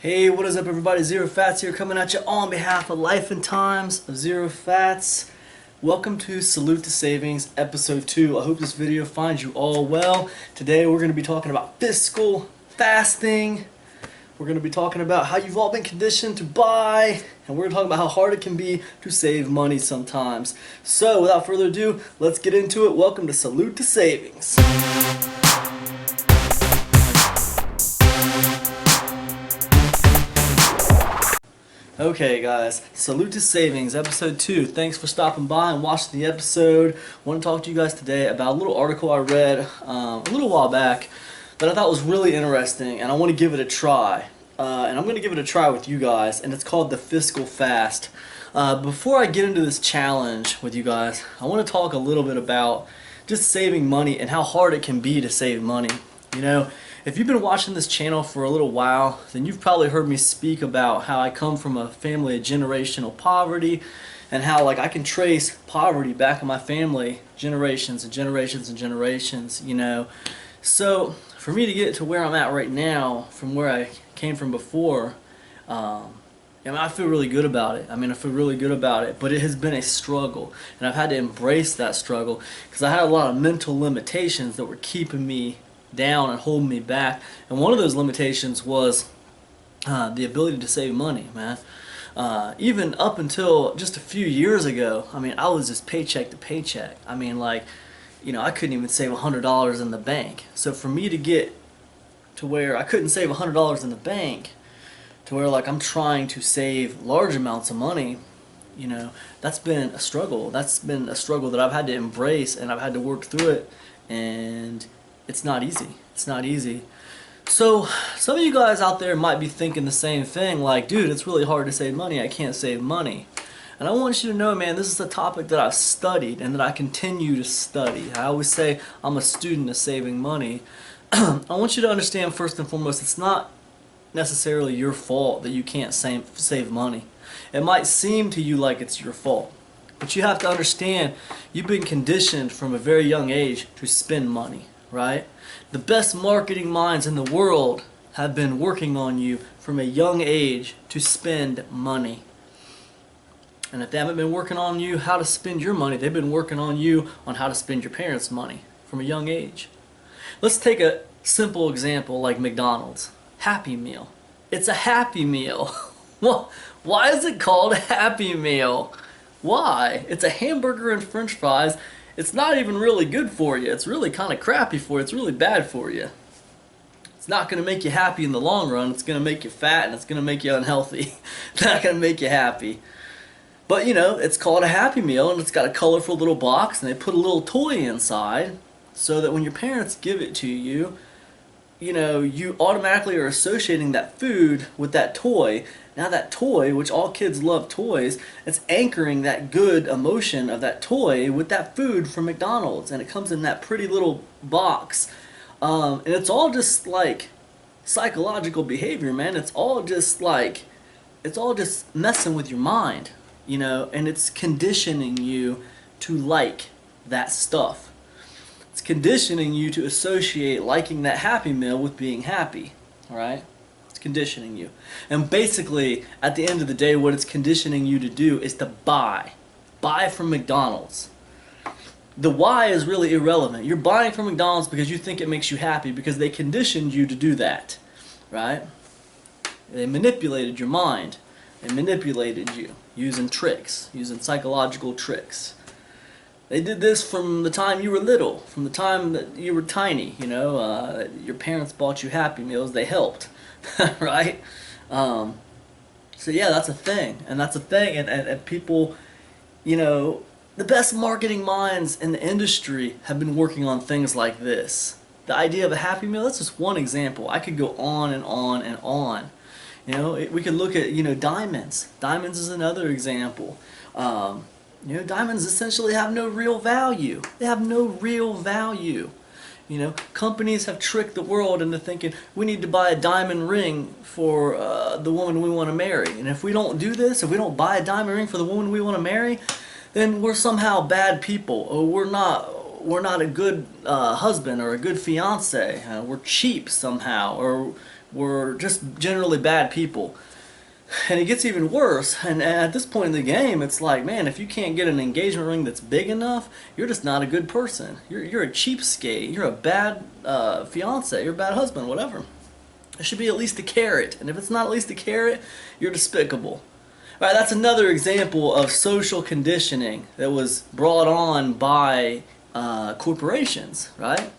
Hey, what is up everybody? Zero Fats here coming at you on behalf of Life and Times of Zero Fats. Welcome to Salute to Savings episode 2. I hope this video finds you all well. Today we're going to be talking about fiscal fasting. We're going to be talking about how you've all been conditioned to buy, and we're going to talk about how hard it can be to save money sometimes. So without further ado, let's get into it. Welcome to Salute to Savings. Okay guys, Salute to Savings, episode 2. Thanks for stopping by and watching the episode. I want to talk to you guys today about a little article I read a little while back that I thought was really interesting, and I want to give it a try. And I'm going to give it a try with you guys, and it's called the Fiscal Fast. Before I get into this challenge with you guys, I want to talk a little bit about just saving money and how hard it can be to save money. You know, if you've been watching this channel for a little while, then you've probably heard me speak about how I come from a family of generational poverty, and how I can trace poverty back in my family generations and generations and generations, you know. So for me to get to where I'm at right now from where I came from before, I feel really good about it. I feel really good about it, but it has been a struggle, and I've had to embrace that struggle because I had a lot of mental limitations that were keeping me down and holding me back. And one of those limitations was the ability to save money, man. Even up until just a few years ago, I was just paycheck to paycheck. I couldn't even save $100 in the bank. So for me to get to where I couldn't save $100 in the bank, to where I'm trying to save large amounts of money, you know, that's been a struggle. That's been a struggle that I've had to embrace, and I've had to work through it, and it's not easy. It's not easy. So some of you guys out there might be thinking the same thing, like, dude, it's really hard to save money. I can't save money. And I want you to know, man, this is a topic that I've studied and that I continue to study. I always say I'm a student of saving money. I want you to understand, first and foremost, it's not necessarily your fault that you can't save money. It might seem to you like it's your fault, but you have to understand you've been conditioned from a very young age to spend money. Right? The best marketing minds in the world have been working on you from a young age to spend money. And if they haven't been working on you how to spend your money, they've been working on you on how to spend your parents' money from a young age. Let's take a simple example like McDonald's. Happy Meal. It's a Happy Meal. Well, why is it called a Happy Meal? Why? It's a hamburger and french fries. It's not even really good for you. It's really kind of crappy for you. It's really bad for you. It's not going to make you happy in the long run. It's going to make you fat, and it's going to make you unhealthy. It's not going to make you happy. But, you know, it's called a Happy Meal, and it's got a colorful little box, and they put a little toy inside so that when your parents give it to you, you know, you automatically are associating that food with that toy. Now that toy, which all kids love toys, it's anchoring that good emotion of that toy with that food from McDonald's, and it comes in that pretty little box. And it's all just like psychological behavior, man. It's all just messing with your mind, you know, and it's conditioning you to like that stuff. It's conditioning you to associate liking that Happy Meal with being happy, all right? It's conditioning you. And basically, at the end of the day, what it's conditioning you to do is to buy. Buy from McDonald's. The why is really irrelevant. You're buying from McDonald's because you think it makes you happy, because they conditioned you to do that, right? They manipulated your mind. They manipulated you using tricks, using psychological tricks. They did this from the time you were little, from the time that you were tiny, you know. Your parents bought you Happy Meals, they helped, right? So yeah, that's a thing, and people, you know, the best marketing minds in the industry have been working on things like this. The idea of a Happy Meal, that's just one example. I could go on and on and on. You know, we could look at, you know, diamonds. Diamonds is another example. You know, diamonds essentially have no real value. They have no real value. You know, companies have tricked the world into thinking we need to buy a diamond ring for the woman we want to marry. And if we don't do this, if we don't buy a diamond ring for the woman we want to marry, then we're somehow bad people, or we're not a good husband or a good fiance. We're cheap somehow, or were just generally bad people. And it gets even worse. And at this point in the game, it's like, man, if you can't get an engagement ring that's big enough, you're just not a good person. You're a cheapskate. You're a bad fiance. You're a bad husband, whatever. It should be at least a carrot. And if it's not at least a carrot, you're despicable. All right, that's another example of social conditioning that was brought on by corporations, right?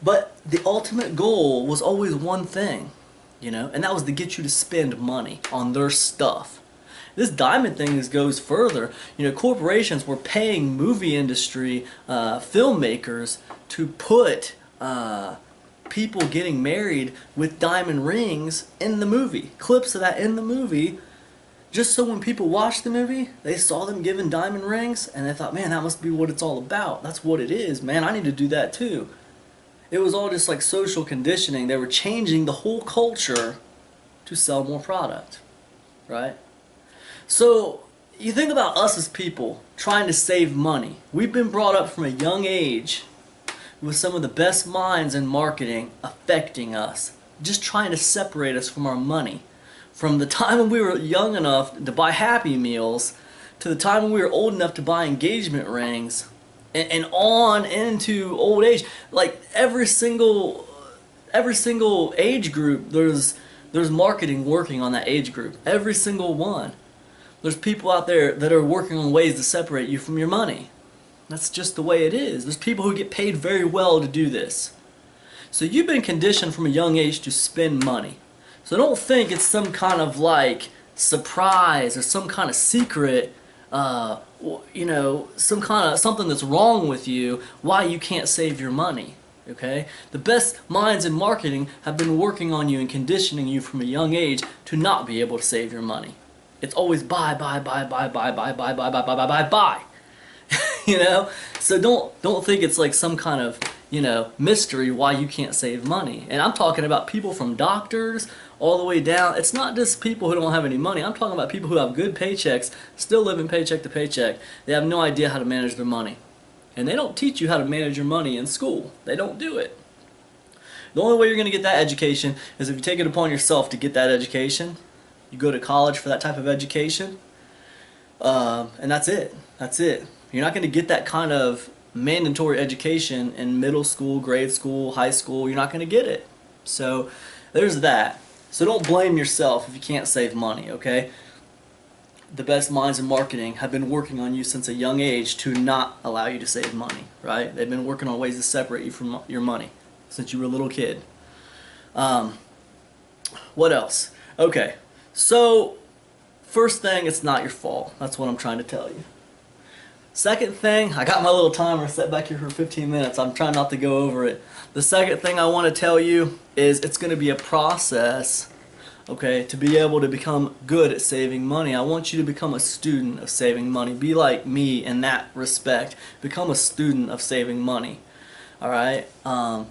But the ultimate goal was always one thing, you know, and that was to get you to spend money on their stuff. This diamond thing goes further. You know, corporations were paying movie industry filmmakers to put people getting married with diamond rings in the movie, clips of that in the movie, just so when people watched the movie, they saw them giving diamond rings and they thought, man, that must be what it's all about. That's what it is, man. I need to do that too. It was all just like social conditioning. They were changing the whole culture to sell more product, right? So you think about us as people trying to save money. We've been brought up from a young age with some of the best minds in marketing affecting us, just trying to separate us from our money. From the time when we were young enough to buy Happy Meals to the time when we were old enough to buy engagement rings, and on into old age, like every single age group, there's marketing working on that age group. Every single one. There's people out there that are working on ways to separate you from your money. That's just the way it is. There's people who get paid very well to do this. So you've been conditioned from a young age to spend money. So don't think it's some kind of like surprise or some kind of secret, you know, something that's wrong with you, why you can't save your money. Okay? The best minds in marketing have been working on you and conditioning you from a young age to not be able to save your money. It's always buy. You know? So don't think it's like some kind of, you know, mystery why you can't save money. And I'm talking about people from doctors all the way down. It's not just people who don't have any money. I'm talking about people who have good paychecks, still living paycheck to paycheck. They have no idea how to manage their money. And they don't teach you how to manage your money in school. They don't do it. The only way you're going to get that education is if you take it upon yourself to get that education. You go to college for that type of education. And that's it. That's it. You're not going to get that kind of mandatory education in middle school, grade school, high school. You're not going to get it. So there's that. So don't blame yourself if you can't save money, okay? The best minds in marketing have been working on you since a young age to not allow you to save money, right? They've been working on ways to separate you from your money since you were a little kid. What else? Okay, so first thing, it's not your fault. That's what I'm trying to tell you. Second thing, I got my little timer set back here for 15 minutes. I'm trying not to go over it. The second thing I want to tell you is it's going to be a process, okay, to be able to become good at saving money. I want you to become a student of saving money. Be like me in that respect. Become a student of saving money. Alright?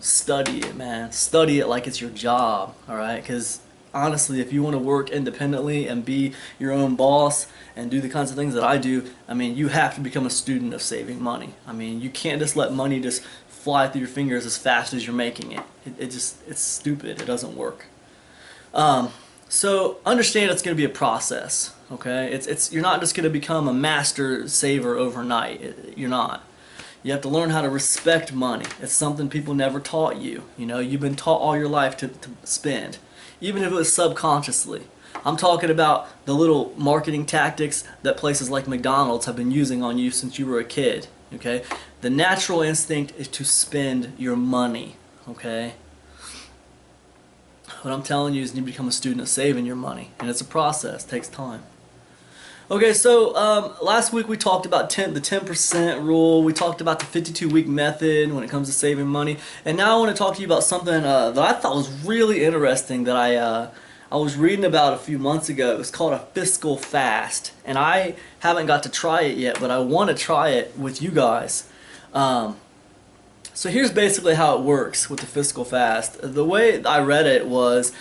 Study it, man. Study it like it's your job. Alright? Because honestly, if you want to work independently and be your own boss and do the kinds of things that I do, I mean, you have to become a student of saving money. I mean, you can't just let money just fly through your fingers as fast as you're making it. It's stupid. It doesn't work. So understand it's going to be a process. Okay, you're not just going to become a master saver overnight. You're not. You have to learn how to respect money. It's something people never taught you. You know, you've been taught all your life to spend, even if it was subconsciously. I'm talking about the little marketing tactics that places like McDonald's have been using on you since you were a kid. Okay, the natural instinct is to spend your money. Okay. What I'm telling you is you need to become a student of saving your money, and it's a process. It takes time. Okay, so last week we talked about the 10% rule. We talked about the 52-week method when it comes to saving money, and now I want to talk to you about something that I thought was really interesting that I was reading about a few months ago. It was called a Fiscal Fast, and I haven't got to try it yet, but I want to try it with you guys. So here's basically how it works with the Fiscal Fast. The way I read it was,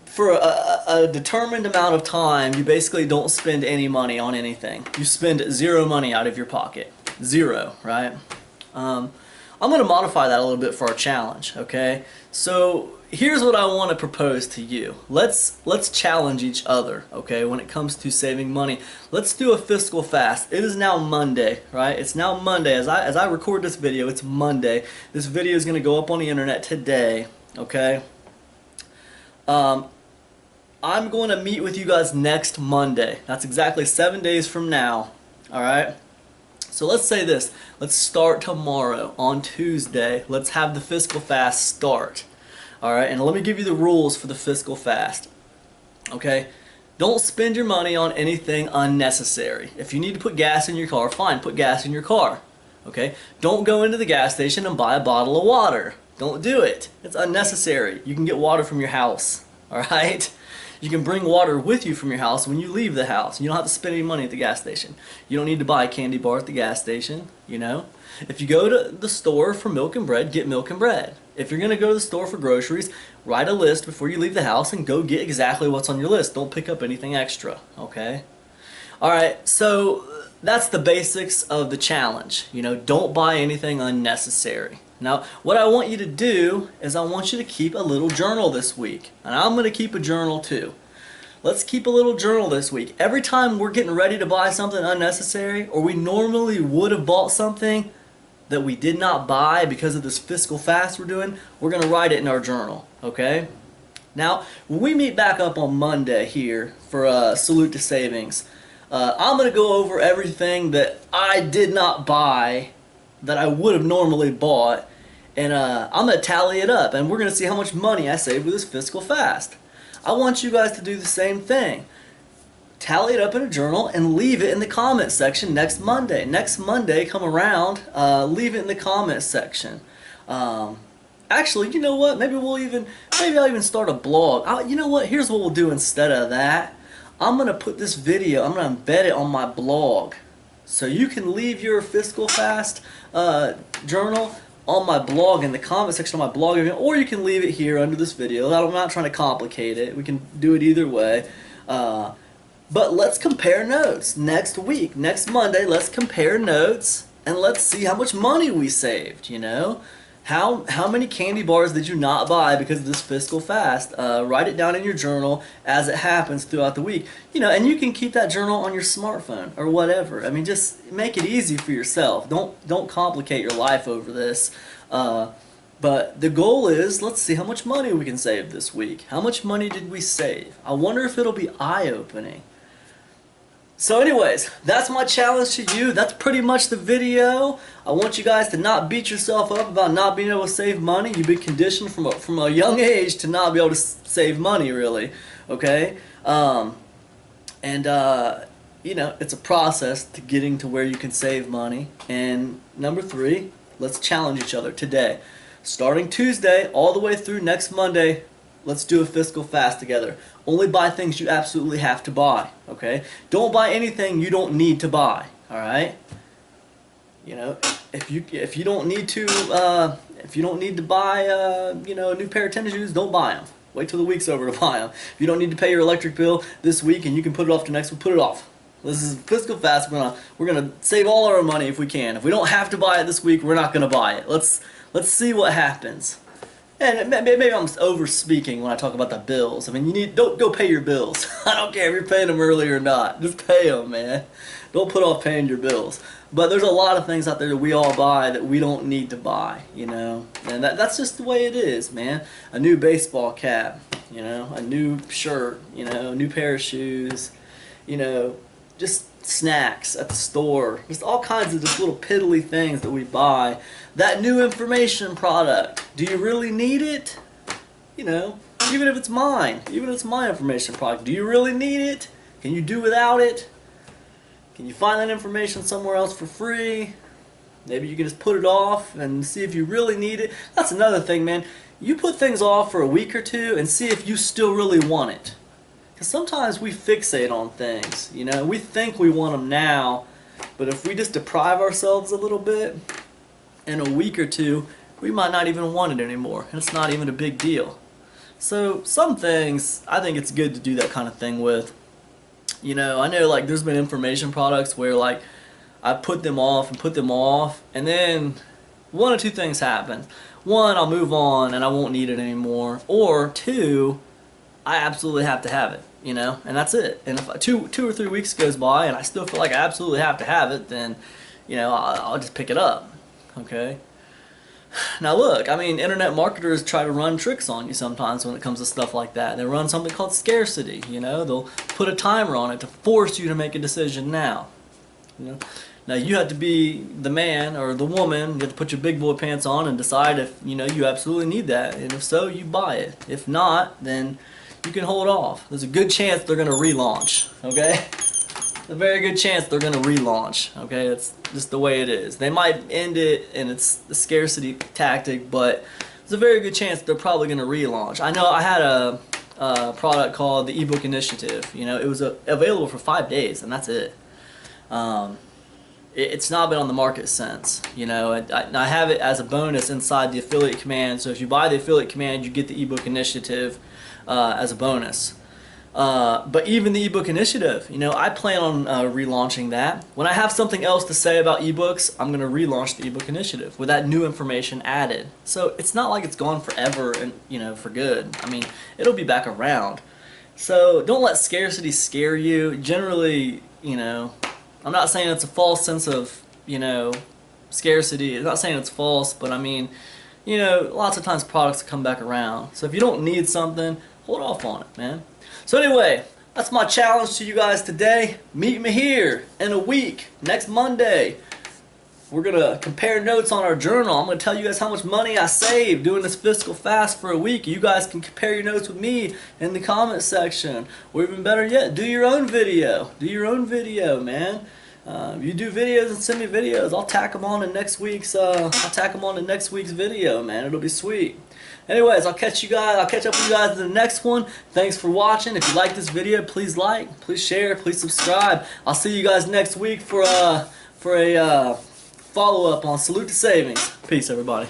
for a determined amount of time, you basically don't spend any money on anything. You spend zero money out of your pocket. Zero, right? On I'm going to modify that a little bit for our challenge, okay? So here's what I want to propose to you. Let's challenge each other, okay, when it comes to saving money. Let's do a fiscal fast. It is now Monday, right? It's now Monday. As I record this video, it's Monday. This video is going to go up on the internet today, okay? I'm going to meet with you guys next Monday. That's exactly 7 days from now, all right? So let's say this. Let's start tomorrow on Tuesday. Let's have the fiscal fast start. All right, and let me give you the rules for the fiscal fast. Okay? Don't spend your money on anything unnecessary. If you need to put gas in your car, fine, put gas in your car. Okay? Don't go into the gas station and buy a bottle of water. Don't do it. It's unnecessary. You can get water from your house. All right? You can bring water with you from your house when you leave the house. You don't have to spend any money at the gas station. You don't need to buy a candy bar at the gas station, you know. If you go to the store for milk and bread, get milk and bread. If you're going to go to the store for groceries, write a list before you leave the house and go get exactly what's on your list. Don't pick up anything extra, okay? Alright, so that's the basics of the challenge. You know, don't buy anything unnecessary. Now, what I want you to do is I want you to keep a little journal this week. And I'm going to keep a journal too. Let's keep a little journal this week. Every time we're getting ready to buy something unnecessary, or we normally would have bought something that we did not buy because of this fiscal fast we're doing, we're going to write it in our journal, okay? Now, when we meet back up on Monday here for Salute to Savings, I'm going to go over everything that I did not buy that I would have normally bought, and I'm going to tally it up, and we're going to see how much money I saved with this fiscal fast. I want you guys to do the same thing. Tally it up in a journal and leave it in the comment section next Monday. Next Monday, come around, leave it in the comment section. Actually, you know what? Maybe I'll even start a blog. You know what? Here's what we'll do instead of that. I'm going to put this video, I'm going to embed it on my blog. So you can leave your fiscal fast journal on my blog, in the comment section of my blog, or you can leave it here under this video. I'm not trying to complicate it. We can do it either way. But let's compare notes next week. Next Monday, let's compare notes and let's see how much money we saved, you know? How many candy bars did you not buy because of this fiscal fast? Write it down in your journal as it happens throughout the week. You know, and you can keep that journal on your smartphone or whatever. I mean, just make it easy for yourself. Don't complicate your life over this. But the goal is, let's see how much money we can save this week. How much money did we save? I wonder if it'll be eye-opening. So anyways, that's my challenge to you. That's pretty much the video. I want you guys to not beat yourself up about not being able to save money. You've been conditioned from a young age to not be able to save money, really. Okay? You know, it's a process to getting to where you can save money. And number 3, let's challenge each other today. Starting Tuesday all the way through next Monday, let's do a fiscal fast together. Only buy things you absolutely have to buy, okay? Don't buy anything you don't need to buy, all right? You know, if you don't need to buy you know, a new pair of tennis shoes, don't buy them. Wait till the week's over to buy them. If you don't need to pay your electric bill this week and you can put it off to next week, put it off. This is fiscal fast. We're gonna save all our money if we can. If we don't have to buy it this week, we're not gonna buy it. Let's see what happens. And maybe I'm over speaking when I talk about the bills. I mean, don't go pay your bills. I don't care if you're paying them early or not. Just pay them, man. Don't put off paying your bills. But there's a lot of things out there that we all buy that we don't need to buy, you know. And that's just the way it is, man. A new baseball cap, you know, a new shirt, you know, a new pair of shoes, you know, just snacks at the store, just all kinds of just little piddly things that we buy. That new information product, do you really need it? You know, even if it's mine, even if it's my information product, do you really need it? Can you do without it? Can you find that information somewhere else for free? Maybe you can just put it off and see if you really need it. That's another thing, man. You put things off for a week or two and see if you still really want it. Sometimes we fixate on things, you know, we think we want them now, but if we just deprive ourselves a little bit, in a week or two, we might not even want it anymore, and it's not even a big deal. So some things, I think it's good to do that kind of thing with. You know, I know like there's been information products where like I put them off, and then one of two things happen. One, I'll move on and I won't need it anymore. Or two, I absolutely have to have it, you know, and that's it. And if two or 3 weeks goes by and I still feel like I absolutely have to have it, then, you know, I'll just pick it up, okay? Now look, I mean, internet marketers try to run tricks on you sometimes when it comes to stuff like that. They run something called scarcity, you know, they'll put a timer on it to force you to make a decision now, you know. Now you have to be the man or the woman, you have to put your big boy pants on and decide if, you know, you absolutely need that, and if so, you buy it. If not, then you can hold off. There's a good chance they're going to relaunch, okay? A very good chance they're going to relaunch, okay? It's just the way it is. They might end it and it's the scarcity tactic, but there's a very good chance they're probably going to relaunch. I know I had a product called the ebook initiative. You know, it was available for 5 days and that's it. It's not been on the market since. You know, I have it as a bonus inside the affiliate command. So if you buy the affiliate command, you get the ebook initiative as a bonus. But even the ebook initiative, you know, I plan on relaunching that. When I have something else to say about ebooks, I'm going to relaunch the ebook initiative with that new information added. So it's not like it's gone forever and, you know, for good. I mean, it'll be back around. So don't let scarcity scare you. Generally, you know, I'm not saying it's a false sense of, you know, scarcity. I'm not saying it's false, but I mean, you know, lots of times products come back around. So if you don't need something, hold off on it, man. So anyway, that's my challenge to you guys today. Meet me here in a week, next Monday. We're going to compare notes on our journal. I'm going to tell you guys how much money I saved doing this Fiscal Fast for a week. You guys can compare your notes with me in the comment section. Or even better yet, do your own video. Do your own video, man. You do videos and send me videos. I'll tack them on in next week's video, man. It'll be sweet. Anyways, I'll catch up with you guys in the next one. Thanks for watching. If you like this video, please like, please share, please subscribe. I'll see you guys next week for a follow-up on Salute to Savings. Peace, everybody.